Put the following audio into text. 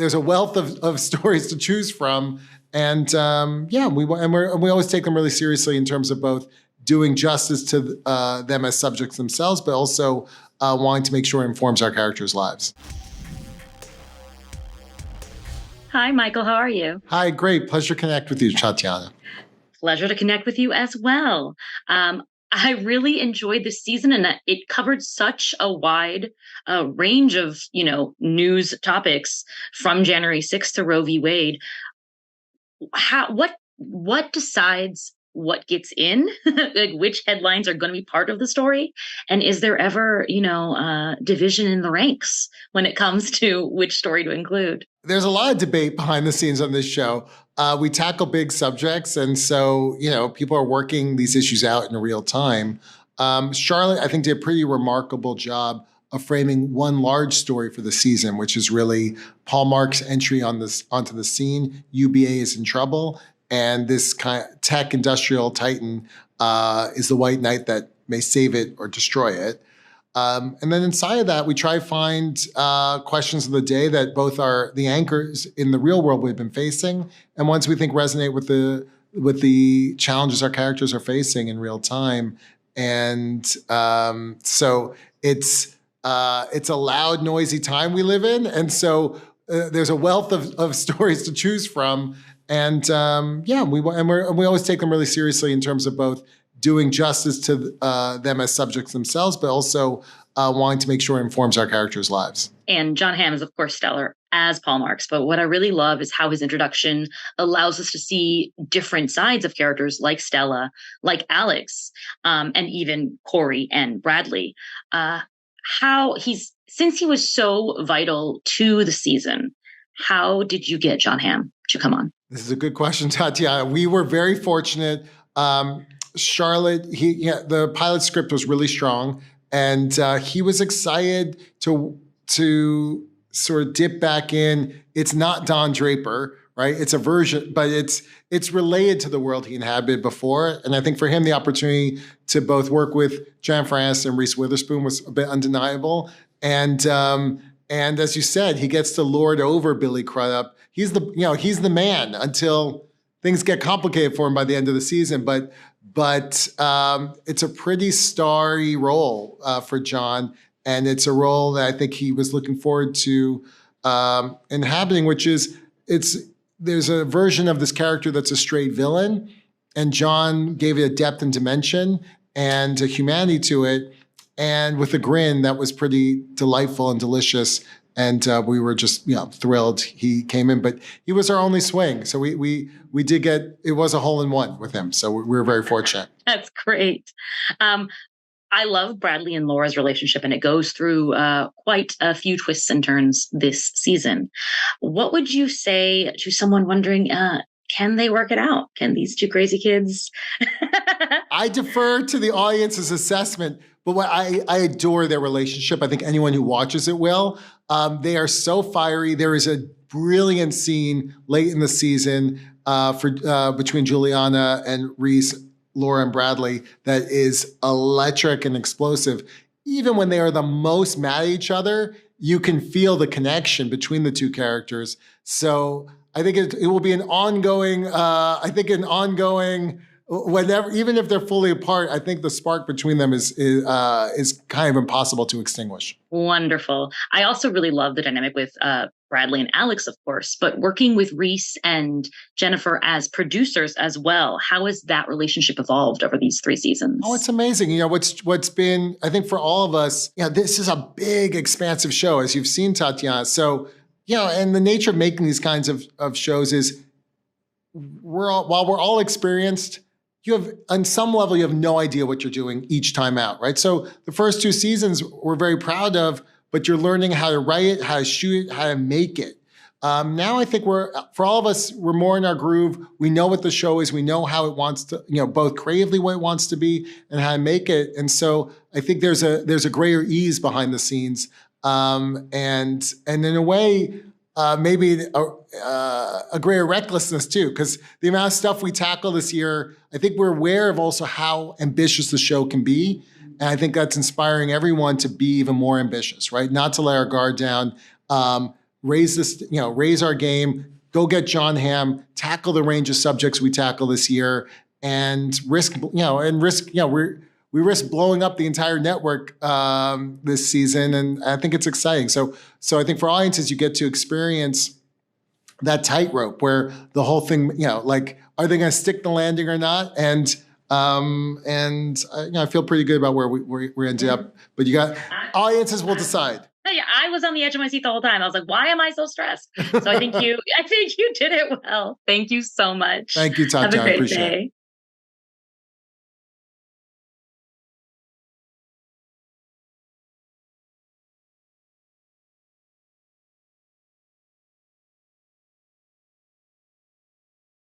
there's a wealth of stories to choose from. And we always take them really seriously in terms of both doing justice to them as subjects themselves, but also wanting to make sure it informs our characters' lives. Hi, Michael. How are you? Hi, great. Pleasure to connect with you, Tatiana. Pleasure to connect with you as well. I really enjoyed this season, and it covered such a wide range of, news topics from January 6th to Roe v. Wade. What decides what gets in? Like, which headlines are going to be part of the story? And is there ever, division in the ranks when it comes to which story to include? There's a lot of debate behind the scenes on this show. We tackle big subjects, and so, people are working these issues out in real time. Charlotte, I think, did a pretty remarkable job of framing one large story for the season, which is really Paul Mark's entry onto the scene. UBA is in trouble, and this kind of tech industrial titan is the white knight that may save it or destroy it. And then inside of that, we try to find questions of the day that both are the anchors in the real world we've been facing, and ones we think resonate with the challenges our characters are facing in real time. And so it's a loud, noisy time we live in, and so there's a wealth of stories to choose from. And we always take them really seriously in terms of both doing justice to them as subjects themselves, but also wanting to make sure it informs our characters' lives. And Jon Hamm is, of course, stellar as Paul Marks. But what I really love is how his introduction allows us to see different sides of characters like Stella, like Alex, and even Corey and Bradley. Since he was so vital to the season, how did you get Jon Hamm to come on? This is a good question, Tatiana. We were very fortunate. Charlotte, the pilot script was really strong, and he was excited to sort of dip back in. It's not Don Draper, right? It's a version, but it's related to the world he inhabited before. And I think for him, the opportunity to both work with Jennifer Aniston and Reese Witherspoon was a bit undeniable. And as you said, he gets to lord over Billy Crudup. He's the man until things get complicated for him by the end of the season. But it's a pretty starry role for Jon, and it's a role that I think he was looking forward to inhabiting, which is there's a version of this character that's a straight villain, and Jon gave it a depth and dimension and a humanity to it, and with a grin that was pretty delightful and delicious. And we were just thrilled he came in, but he was our only swing. So we did get, it was a hole in one with him. So we were very fortunate. That's great. I love Bradley and Laura's relationship, and it goes through quite a few twists and turns this season. What would you say to someone wondering, can they work it out? Can these two crazy kids? I defer to the audience's assessment, but I adore their relationship. I think anyone who watches it will. They are so fiery. There is a brilliant scene late in the season between Juliana and Reese, Laura and Bradley, that is electric and explosive. Even when they are the most mad at each other, you can feel the connection between the two characters. So I think it will be an ongoing, whenever, even if they're fully apart, I think the spark between them is kind of impossible to extinguish. Wonderful. I also really love the dynamic with Bradley and Alex, of course, but working with Reese and Jennifer as producers as well. How has that relationship evolved over these 3 seasons? Oh, it's amazing. What's been, I think for all of us, this is a big, expansive show, as you've seen, Tatiana. So, and the nature of making these kinds of shows is while we're all experienced, on some level, you have no idea what you're doing each time out, right? So the first 2 seasons we're very proud of, but you're learning how to write it, how to shoot it, how to make it. Now I think for all of us, we're more in our groove. We know what the show is. We know how it wants to, both creatively what it wants to be and how to make it. And so I think there's a greater ease behind the scenes. And in a way, maybe a greater recklessness too, because the amount of stuff we tackle this year, I think we're aware of also how ambitious the show can be. And I think that's inspiring everyone to be even more ambitious, right? Not to let our guard down, raise this, raise our game, go get Jon Hamm, tackle the range of subjects we tackle this year, and risk, we risk blowing up the entire network this season, and I think it's exciting. So I think for audiences, you get to experience that tightrope where the whole thing, like, are they going to stick the landing or not? And I feel pretty good about where we ended up. But audiences will decide. Yeah, I was on the edge of my seat the whole time. I was like, why am I so stressed? So I think you did it well. Thank you so much. Thank you, Tatiana. Have a great I appreciate day. it.